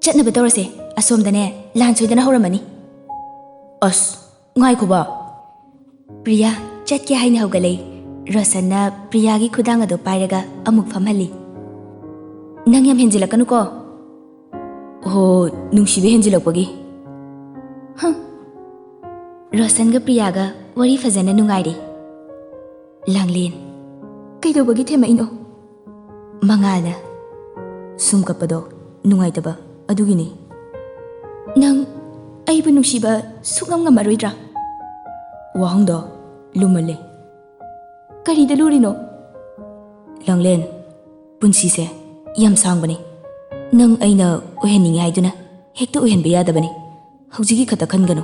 ꯆꯠꯅꯕ ꯇꯧꯔꯁꯦ. ꯑꯁꯣꯝꯗꯅꯦ ꯂꯥꯟ ꯁꯣꯏꯗꯅ ꯍꯧꯔꯝꯃꯅꯤ. ꯑꯁ, ꯉꯥꯏꯈꯣꯕ. ꯄ꯭ꯔꯤꯌꯥ ꯆꯠꯀꯦ ꯍꯥꯏꯅ ꯍꯧꯒꯠꯂꯛꯏ. ꯔꯣꯁꯟꯅ ꯄ꯭ꯔꯤꯌꯥꯒꯤ ꯈꯨꯗꯥꯡ ꯑꯗꯨ ꯄꯥꯏꯔꯒ ꯑꯃꯨꯛ ꯐꯝꯍꯜꯂꯤ. ꯅꯪ ꯌꯥꯝ ꯍꯦꯟꯖꯤꯜꯂꯛꯀꯅꯨꯀೋ. ꯍꯣ, ꯅꯨꯡꯁꯤꯕ ꯍꯦꯟꯖꯤꯜꯂꯛꯄꯒꯤ. ꯔꯣꯁꯟꯒ ꯄ꯭ꯔꯤꯌꯥꯒ ꯋꯥꯔꯤ ꯐꯖꯅ ꯅꯨꯡꯉꯥꯏꯔꯤ. ꯂꯥꯡꯂꯦꯟ, ꯀꯩꯗꯧꯕꯒꯤ ꯊꯦꯝꯃꯛꯏꯅꯣ? ꯃꯉꯥꯜꯅ, ꯁꯨꯝ ꯀꯞꯄꯗꯣ ꯅꯨꯡꯉꯥꯏꯇꯕ, ꯑꯗꯨꯒꯤꯅꯤ. ꯅꯪ ꯑꯩꯕꯨ ꯅꯨꯡꯁꯤꯕ ꯁꯨꯛꯉꯝ ꯉꯝꯃꯔꯣꯏꯗ꯭ꯔꯥ? ꯋꯥꯍꯪꯗꯣ ꯂꯨꯃꯜꯂꯦ. ꯀꯔꯤꯗ ꯂꯨꯔꯤꯅꯣ? ꯂꯥꯡꯂꯦꯟ, ꯄꯨꯟꯁꯤꯁꯦ ꯌꯥꯝ ꯁꯥꯡꯕꯅꯤ. ꯅꯪ ꯑꯩꯅ ꯑꯣꯏꯍꯟꯅꯤꯡꯉꯤ ꯍꯥꯏꯗꯨꯅ ꯍꯦꯛꯇ ꯑꯣꯏꯍꯟꯕ ꯌꯥꯗꯕꯅꯤ. ꯍꯧꯖꯤꯛꯀꯤ ꯈꯛꯇ ꯈꯟꯒꯅꯨ,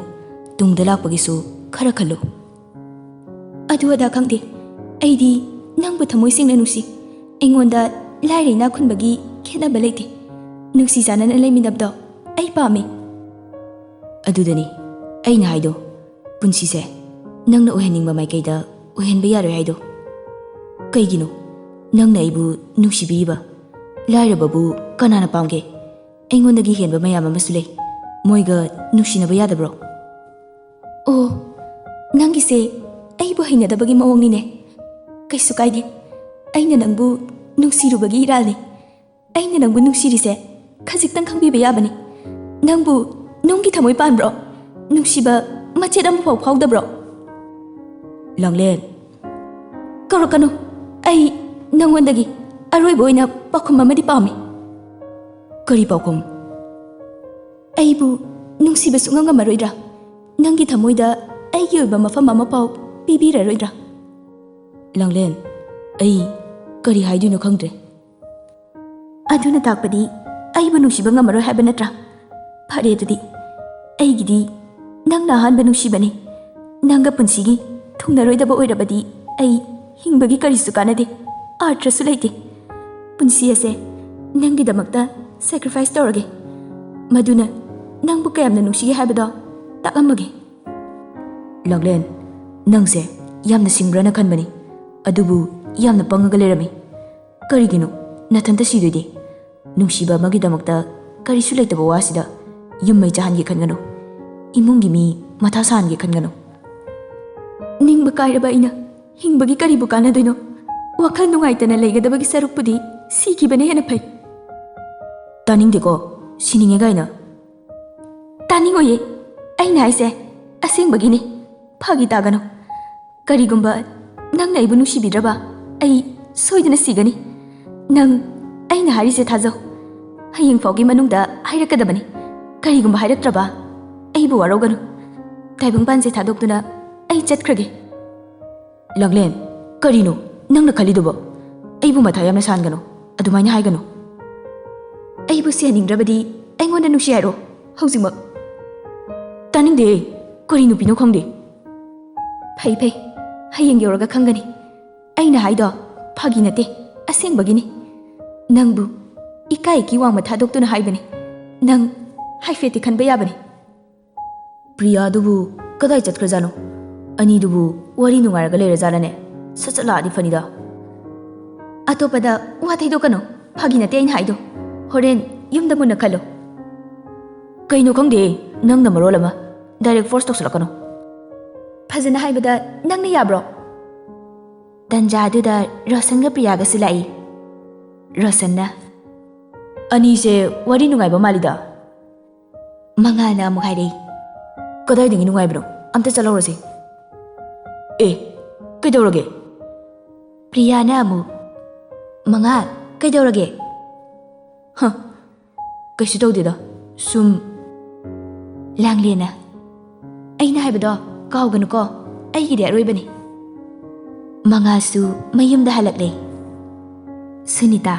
ꯇꯨꯡꯗ ꯂꯥꯛꯄꯒꯤꯁꯨ ꯈꯔ ꯈꯜꯂꯨ. ꯑꯗꯨ ꯑꯗꯥ ꯈꯪꯗꯦ. ꯑꯩꯗꯤ ꯅꯪꯕꯨ ꯊꯃꯣꯏ ꯁꯦꯡꯅ ꯅꯨꯡꯁꯤ. ꯑꯩꯉꯣꯟꯗ ꯂꯥꯏꯔ ꯏꯅꯥꯛ ꯈꯨꯟꯕꯒꯤ ꯈꯦꯠꯅꯕ ꯂꯩꯇꯦ. ꯅꯨꯡꯁꯤ ꯆꯥꯟꯅꯅ ꯂꯩꯃꯤꯟꯅꯕꯗꯣ ꯑꯩ ꯄꯥꯝꯃꯤ. ꯑꯗꯨꯗꯅꯤ ꯑꯩꯅ ꯍꯥꯏꯗꯣ, ꯄꯨꯟꯁꯤꯁꯦ ꯅꯪꯅ ꯑꯣꯏꯍꯟꯅꯤꯡꯕ ꯃꯥꯏꯀꯩꯗ ꯑꯣꯏꯍꯟꯕ ꯌꯥꯔꯣꯏ ꯍꯥꯏꯗꯣ. ꯀꯩꯒꯤꯅꯣ? ꯅꯪꯅ ꯑꯩꯕు ꯅꯨꯡꯁꯤꯕꯤꯔꯤꯕ ꯂꯥꯏꯔꯕꯕꯨ ꯀꯅꯥꯅ ꯄꯥꯝꯒꯦ? ꯑꯩꯉꯣꯟꯗꯒꯤ ꯍꯦꯟꯕ ꯃꯌꯥꯝ ꯑꯃꯁꯨ ꯂꯩ. ꯃꯣꯏꯒ ꯅꯨꯡꯁꯤꯅꯕ ꯌꯥꯗꯕ꯭ꯔꯣ? ꯑꯣ, ꯅꯪꯒꯤꯁꯦ ꯑꯩꯕꯨ ꯍꯩꯅꯗꯕꯒꯤ ꯃꯑꯣꯡꯅꯤꯅꯦ. ꯀꯩꯁꯨ ꯀꯥꯏꯗꯦ. ꯑꯩꯅ ꯅꯪꯕꯨ ꯅꯨꯡꯁꯤꯔꯨꯕꯒꯤ ꯏꯔꯥꯜꯅꯤ. ꯑꯩꯅ ꯅꯪꯕꯨ ꯅꯨꯡꯁꯤꯔꯤꯁꯦ ꯈꯖꯤꯛꯇꯪ ꯈꯪꯕꯤꯕ ꯌꯥꯕꯅꯤ. ꯅꯪꯕꯨ ꯅꯨꯡꯒꯤ ꯊꯃꯣꯏ ꯄꯥꯟꯕ꯭ꯔꯣ? ꯅꯨꯡꯁꯤꯕ ꯃꯆꯦꯠ ꯑꯃꯐꯥꯎ ꯐꯥꯎꯗꯕ꯭ꯔꯣ? ꯂꯥꯡꯂꯦꯟ, ꯀꯧꯔꯛꯀꯅꯨ. ꯑꯩ ꯅꯪꯉꯣꯟꯗꯒꯤ ꯑꯔꯣꯏꯕ ꯑꯣꯏꯅ ꯄꯥꯎꯈꯨꯝ ꯑꯃꯗꯤ ꯄꯥꯝꯃꯤ. ꯀꯔꯤ ꯄꯥꯎꯈꯨꯝ? ꯑꯩꯕꯨ ꯅꯨꯡꯁꯤꯕ ꯁꯨꯡꯉꯝ ꯉꯝꯃꯔꯣꯏꯗ꯭ꯔꯥ? ꯅꯪꯒꯤ ꯊꯃꯣꯏꯗ ꯑꯩꯒꯤ ꯑꯣꯏꯕ ꯃꯐꯝ ꯑꯃꯐꯥꯎ ꯄꯤꯕꯤꯔꯔꯣꯏꯗ꯭ꯔꯥ? ꯂꯥꯡꯂꯦꯟ, ꯑꯩ ꯀꯔꯤ ꯍꯥꯏꯗꯣꯏꯅꯣ ꯈꯪꯗ꯭ꯔꯦ. ꯑꯗꯨꯅ ꯇꯥꯛꯄꯗꯤ ꯑꯩꯕꯨ ꯅꯨꯡꯁꯤꯕ ꯉꯝꯃꯔꯣꯏ ꯍꯥꯏꯕ ꯅꯠꯇ꯭ꯔꯥ? ꯐꯔꯦ ꯑꯗꯨꯗꯤ. ꯑꯩꯒꯤꯗꯤ ꯅꯪꯅ ꯑꯍꯥꯟꯕ ꯅꯨꯡꯁꯤꯕꯅꯤ. ꯅꯪꯒ ꯄꯨꯟꯁꯤꯒꯤ ꯊꯨꯡꯅꯔꯣꯏꯗꯕ ꯑꯣꯏꯔꯕꯗꯤ ꯑꯩ ꯍꯤꯡꯕꯒꯤ ꯀꯔꯤꯁꯨ ꯀꯥꯟꯅꯗꯦ, ꯑꯥꯔꯊ꯭ꯔꯁꯨ ꯂꯩꯇꯦ. ꯄꯨꯟꯁꯤ ꯑꯁꯦ ꯅꯪꯒꯤꯗꯃꯛꯇ ꯁꯦꯀ꯭ꯔꯤꯐꯥꯏꯁ ꯇꯧꯔꯒꯦ. ꯃꯗꯨꯅ ꯅꯪꯕꯨ ꯀꯌꯥꯝꯅ ꯅꯨꯡꯁꯤꯒꯦ ꯍꯥꯏꯕꯗꯣ ꯇꯥꯛꯂꯝꯃꯒꯦ. ꯂꯥꯡꯂꯦꯟ, ꯅꯪꯁꯦ ꯌꯥꯝꯅ ꯁꯤꯡꯕ꯭ꯔꯅ ꯈꯟꯕꯅꯤ, ꯑꯗꯨꯕꯨ ꯌꯥꯝꯅ ꯄꯪꯉꯒ ꯂꯩꯔꯝꯃꯤ. ꯀꯔꯤꯒꯤꯅꯣ ꯅꯊꯟꯇ ꯁꯤꯗꯣꯏꯗꯤ? ꯅꯨꯡꯁꯤꯕ ꯑꯃꯒꯤꯗꯃꯛꯇ ꯀꯔꯤꯁꯨ ꯂꯩꯇꯕ ꯋꯥꯁꯤꯗ ꯌꯨꯝ ꯃꯩ ꯆꯥꯍꯟꯒꯦ ꯈꯟꯒꯅꯨ. ꯏꯃꯨꯡꯒꯤ ꯃꯤ ꯃꯊꯥ ꯁꯥꯍꯟꯒꯦ ꯈꯟꯒꯅꯨ. ꯅꯤꯡꯕ ꯀꯥꯏꯔꯕ ꯑꯩꯅ ꯍꯤꯡꯕꯒꯤ ꯀꯔꯤꯕꯨ ꯀꯥꯟꯅꯗꯣꯏꯅꯣ? ꯋꯥꯈꯜ ꯅꯨꯡꯉꯥꯏꯇꯅ ꯂꯩꯒꯗꯕꯒꯤ ꯁꯔꯨꯛꯄꯨꯗꯤ ꯁꯤꯈꯤꯕꯅ ꯍꯦꯟꯅ ꯐꯩ. ꯇꯥꯅꯤꯡꯗꯦꯀꯣ, ꯁꯤꯅꯤꯡꯉꯦ ꯀꯥꯏꯅ. ꯇꯥꯅꯤꯡꯉꯣꯏꯌꯦ. ꯑꯩꯅ ꯍꯥꯏꯁꯦ ꯑꯁꯦꯡꯕꯒꯤꯅꯤ. ꯐꯥꯒꯤ ꯇꯥꯒꯅꯨ. ꯀꯔꯤꯒꯨꯝꯕ ꯅꯪꯅ ꯑꯩꯕꯨ ꯅꯨꯡꯁꯤꯕꯤꯗ꯭ꯔꯕ ꯑꯩ ꯁꯣꯏꯗꯅ ꯁꯤꯒꯅꯤ. ꯅꯪ ꯑꯩꯅ ꯍꯥꯏꯔꯤꯁꯦ ꯊꯥꯖꯧ. ꯍꯌꯦꯡ ꯐꯥꯎꯒꯤ ꯃꯅꯨꯡꯗ ꯍꯥꯏꯔꯛꯀꯗꯕꯅꯤ. ꯀꯔꯤꯒꯨꯝꯕ ꯍꯥꯏꯔꯛꯇ꯭ꯔꯕ ꯑꯩꯕꯨ ꯋꯥꯔꯧꯒꯅꯨ. ꯇꯥꯏꯕꯪꯄꯥꯟꯁꯦ ꯊꯥꯗꯣꯛꯇꯨꯅ ꯑꯩ ꯆꯠꯈ꯭ꯔꯒꯦ. ꯂꯥꯡꯂꯦꯟ, ꯀꯔꯤꯅꯣ ꯅꯪꯅ ꯈꯜꯂꯤꯗꯨꯕꯣ? ꯑꯩꯕꯨ ꯃꯊꯥ ꯌꯥꯝꯅ ꯁꯥꯍꯟꯒꯅꯨ. ꯑꯗꯨꯃꯥꯏꯅ ꯍꯥꯏꯒꯅꯨ. ꯑꯩꯕꯨ ꯁꯤꯍꯟꯅꯤꯡꯗ꯭ꯔꯕꯗꯤ ꯑꯩꯉꯣꯟꯗ ꯅꯨꯡꯁꯤ ꯍꯥꯏꯔꯣ ꯍꯧꯖꯤꯛꯃꯛ. ꯇꯥꯅꯤꯡꯗꯦ. ꯀꯔꯤ ꯅꯨꯄꯤꯅꯣ ꯈꯪꯗꯦ. ꯐꯩ ꯐꯩ. ꯍꯌꯦꯡ ꯌꯧꯔꯒ ꯈꯪꯒꯅꯤ. ꯑꯩꯅ ꯍꯥꯏꯗꯣ ꯐꯥꯒꯤ ꯅꯠꯇꯦ, ꯑꯁꯦꯡꯕꯒꯤꯅꯤ. ꯅꯪꯕꯨ ꯏꯀꯥꯏ ꯏꯀꯤ ꯋꯥꯡꯃ ꯊꯥꯗꯣꯛꯇꯨꯅ ꯍꯥꯏꯕꯅꯤ. ꯅꯪ ꯍꯥꯏꯐꯦꯠꯇꯤ ꯈꯟꯕ ꯌꯥꯕꯅꯤ. ꯄ꯭ꯔꯤꯌꯥꯗꯨꯕꯨ ꯀꯗꯥꯏ ꯆꯠꯈ꯭ꯔꯖꯥꯠꯅꯣ? ꯑꯅꯤꯗꯨꯕꯨ ꯋꯥꯔꯤ ꯅꯨꯡꯉꯥꯏꯔꯒ ꯂꯩꯔꯖꯥꯠꯂꯅꯦ? ꯁꯠ ꯁꯠ ꯂꯥꯛꯑꯗꯤ ꯐꯅꯤꯗ. ꯑꯇꯣꯞꯄꯗ ꯋꯥ ꯊꯩꯗꯣꯛꯀꯅꯨ. ꯐꯥꯒꯤ ꯅꯠꯇꯦ ꯑꯩꯅ ꯍꯥꯏꯗꯣ. ꯍꯣꯔꯦꯟ ꯌꯨꯝꯗ ꯃꯨꯟꯅ ꯈꯜꯂꯣ. ꯀꯩꯅꯣ ꯈꯪꯗꯦ, ꯅꯪꯅ ꯃꯔꯣꯜ ꯑꯃ. ꯗꯥꯏꯔꯦꯛ ꯐꯣꯔꯁ ꯇꯧꯁꯜꯂꯛꯀꯅꯨ. ꯐꯖꯅ ꯍꯥꯏꯕꯗ ꯅꯪꯅ ꯌꯥꯕ꯭ꯔꯣ? ꯇꯟꯖꯥꯗꯨꯗ ꯔꯣꯁꯟꯒ ꯄ꯭ꯔꯤꯌꯥꯒꯁꯨ ꯂꯥꯛꯏ. ꯔꯣꯁꯟꯅ ꯑꯅꯤꯁꯦ ꯋꯥꯔꯤ ꯅꯨꯡꯉꯥꯏꯕ ꯃꯥꯜꯂꯤꯗ. ꯃꯉꯥꯜꯅ ꯑꯃꯨꯛ ꯍꯥꯏꯔꯛꯏ. ꯀꯗꯥꯏꯗꯒꯤ ꯅꯨꯡꯉꯥꯏꯕꯅꯣ? ꯑꯝꯇ ꯆꯠꯍꯧꯔꯁꯤ. ꯑꯦ, ꯀꯩꯗꯧꯔꯒꯦ? ꯄ꯭ꯔꯤꯌꯥꯅ ꯑꯃꯨꯛ, ꯃꯉꯥꯜ ꯀꯩꯗꯧꯔꯒꯦ? ꯀꯩꯁꯨ ꯇꯧꯗꯦꯗ, ꯁꯨꯝ. ꯂꯥꯡꯂꯦꯟꯅ, ꯑꯩꯅ ꯍꯥꯏꯕꯗꯣ ꯀꯥꯎꯒꯅꯨꯀꯣ, ꯑꯩꯒꯤꯗꯤ ꯑꯔꯣꯏꯕꯅꯤ. ꯃꯉꯥꯜꯁꯨ ꯃꯌꯨꯝꯗ ꯍꯜꯂꯛꯂꯦ. ꯁꯨꯅꯤꯇꯥ,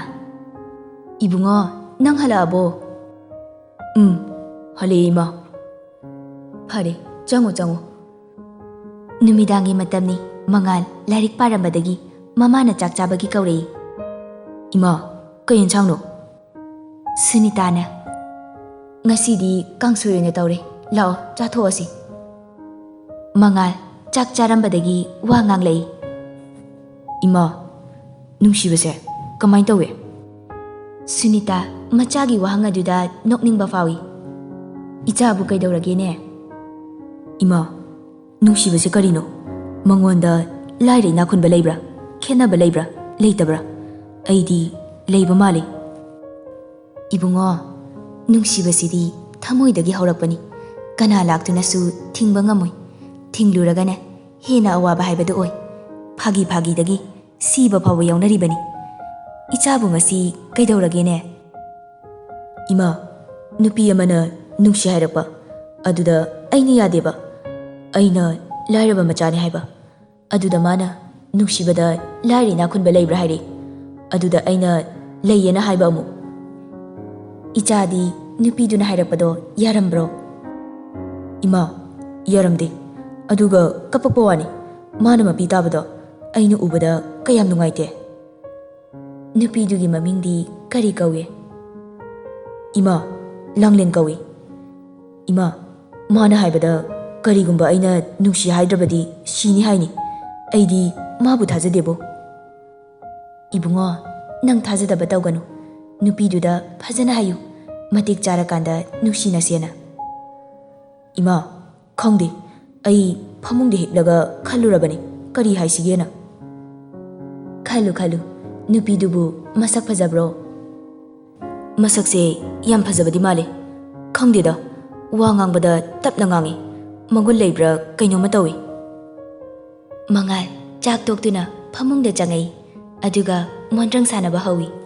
ꯏꯕꯨꯡꯉꯣ, ꯅꯪ ꯍꯜꯂꯛꯑꯕꯣ? ꯍꯜꯂꯛꯑꯦ ꯏꯃꯥ. ꯐꯔꯦ, ꯆꯪꯉꯣ ꯆꯪꯉꯣ. ꯅꯨꯃꯤꯗꯥꯡꯒꯤ ꯃꯇꯝꯅꯤ. ꯃꯉꯥꯜ ꯂꯥꯏꯔꯤꯛ ꯄꯥꯔꯝꯕꯗꯒꯤ ꯃꯃꯥꯅ ꯆꯥꯛ ꯆꯥꯕꯒꯤ ꯀꯧꯔꯛꯏ. ꯏꯃꯥ, ꯀꯩ ꯌꯦꯟꯁꯥꯡꯅꯣ? ꯁꯨꯅꯤꯇꯥꯅ, ꯉꯁꯤꯗꯤ ꯀꯥꯡꯁꯣꯏ ꯑꯣꯏꯅ ꯇꯧꯔꯦ. ꯂꯥꯛꯑꯣ ꯆꯥꯊꯣꯛꯑꯁꯤ. ꯃꯉꯥꯜ ꯆꯥꯛ ꯆꯥꯔꯝꯕꯗꯒꯤ ꯋꯥ ꯉꯥꯡꯂꯛꯏ. ꯏꯃꯥ, ꯅꯨꯡꯁꯤꯕꯁꯦ ꯀꯃꯥꯏꯅ ꯇꯧꯋꯦ? ꯁꯨꯅꯤꯇꯥ ꯃꯆꯥꯒꯤ ꯋꯥꯍꯪ ꯑꯗꯨꯗ ꯅꯣꯛꯅꯤꯡꯕ ꯐꯥꯎꯏ. ꯏꯆꯥꯕꯨ ꯀꯩꯗꯧꯔꯒꯦꯅꯦ? ꯏꯃꯥ, ꯅꯨꯡꯁꯤꯕꯁꯦ ꯀꯔꯤꯅꯣ? ꯃꯉꯣꯟꯗ ꯂꯥꯏꯔ ꯏꯅꯥꯛ ꯈꯨꯟꯕ ꯂꯩꯕ꯭ꯔꯥ? ꯈꯦꯠꯅꯕ ꯂꯩꯕ꯭ꯔꯥ? ꯂꯩꯇꯕ꯭ꯔꯥ? ꯑꯩꯗꯤ ꯂꯩꯕ ꯃꯥꯜꯂꯤ. ꯏꯕꯨꯡꯉꯣ, ꯅꯨꯡꯁꯤꯕꯁꯤꯗꯤ ꯊꯃꯣꯏꯗꯒꯤ ꯍꯧꯔꯛꯄꯅꯤ. ꯀꯅꯥ ꯂꯥꯛꯇꯨꯅꯁꯨ ꯊꯤꯡꯕ ꯉꯝꯃꯣꯏ. ꯊꯤꯡꯂꯨꯔꯒꯅ ꯍꯦꯟꯅ ꯑꯋꯥꯕ ꯍꯥꯏꯕꯗꯨ ꯑꯣꯏ. ꯐꯥꯒꯤ ꯐꯥꯒꯤꯗꯒꯤ ꯁꯤꯕ ꯐꯥꯎꯕ ꯌꯥꯎꯅꯔꯤꯕꯅꯤ. ꯏꯆꯥꯕꯨ ꯉꯁꯤ ꯀꯩꯗꯧꯔꯒꯦꯅꯦ? ꯏꯃꯥ, ꯅꯨꯄꯤ ꯑꯃꯅ ꯅꯨꯡꯁꯤ ꯍꯥꯏꯔꯛꯄ. ꯑꯗꯨꯗ ꯑꯩꯅ ꯌꯥꯗꯦꯕ. ꯑꯩꯅ ꯂꯥꯏꯔꯕ ꯃꯆꯥꯅꯤ ꯍꯥꯏꯕ. ꯑꯗꯨꯗ ꯃꯥꯅ ꯅꯨꯡꯁꯤꯕꯗ ꯂꯥꯏꯔ ꯏꯅꯥꯛ ꯈꯨꯟꯕ ꯂꯩꯕ꯭ꯔꯥ ꯍꯥꯏꯔꯦ. ꯑꯗꯨꯗ ꯑꯩꯅ ꯂꯩꯌꯦꯅ ꯍꯥꯏꯕ ꯑꯃꯨꯛ. ꯏꯆꯥꯗꯤ ꯅꯨꯄꯤꯗꯨꯅ ꯍꯥꯏꯔꯛꯄꯗꯣ ꯌꯥꯔꯝꯕ꯭ꯔꯣ? ꯏꯃꯥ, ꯌꯥꯔꯝꯗꯦ. ꯑꯗꯨꯒ ꯀꯞꯄꯛꯄ ꯋꯥꯅꯤ. ꯃꯥꯅ ꯃꯄꯤ ꯇꯥꯕꯗꯣ ꯑꯩꯅ ꯎꯕꯗ ꯀꯌꯥꯝ ꯅꯨꯡꯉꯥꯏꯇꯦ. ꯅꯨꯄꯤꯗꯨꯒꯤ ꯃꯃꯤꯡꯗꯤ ꯀꯔꯤ ꯀꯧꯏ? ꯏꯃꯥ, ꯂꯥꯡꯂꯦꯟ ꯀꯧꯏ. ꯏꯃꯥ, ꯃꯥꯅ ꯍꯥꯏꯕꯗ ꯀꯔꯤꯒꯨꯝꯕ ꯑꯩꯅ ꯅꯨꯡꯁꯤ ꯍꯥꯏꯗ꯭ꯔꯕꯗꯤ ꯁꯤꯅꯤ ꯍꯥꯏꯅꯤ. ꯑꯩꯗꯤ ꯃꯥꯕꯨ ꯊꯥꯖꯗꯦꯕꯣ. ꯏꯕꯨꯡꯉꯣ, ꯅꯪ ꯊꯥꯖꯗꯕ ꯇꯧꯒꯅꯨ. ꯅꯨꯄꯤꯗꯨꯗ ꯐꯖꯅ ꯍꯥꯏꯌꯨ, ꯃꯇꯤꯛ ꯆꯥꯔꯀꯥꯟꯗ ꯅꯨꯡꯁꯤꯅꯁꯦꯅ. ꯏꯃꯥ, ꯈꯪꯗꯦ. ꯑꯩ ꯐꯃꯨꯡꯗ ꯍꯤꯞꯂꯒ ꯈꯜꯂꯨꯔꯕꯅꯤ ꯀꯔꯤ ꯍꯥꯏꯁꯤꯒꯦꯅ. ꯈꯜꯂꯨ ꯅꯨꯄꯤꯗꯨꯕꯨ ꯃꯁꯛ ꯐꯖꯕ꯭ꯔꯣ? ꯃꯁꯛꯁꯦ ꯌꯥꯝ ꯐꯖꯕꯗꯤ ꯃꯥꯜꯂꯦ. ꯈꯪꯗꯦꯗ, ꯋꯥ ꯉꯥꯡꯕꯗ ꯇꯞꯅ ꯉꯥꯡꯉꯤ. ꯃꯒꯨꯟ ꯂꯩꯕ꯭ꯔꯥ ꯀꯩꯅꯣꯝꯃ ꯇꯧꯏ. ꯃꯉꯥꯜ ꯆꯥꯛ ꯇꯣꯛꯇꯨꯅ ꯐꯃꯨꯡꯗ ꯆꯪꯉꯛꯏ, ꯑꯗꯨꯒ ꯃꯣꯟꯗ꯭ꯔꯪ ꯁꯥꯟꯅꯕ ꯍꯧꯏ꯫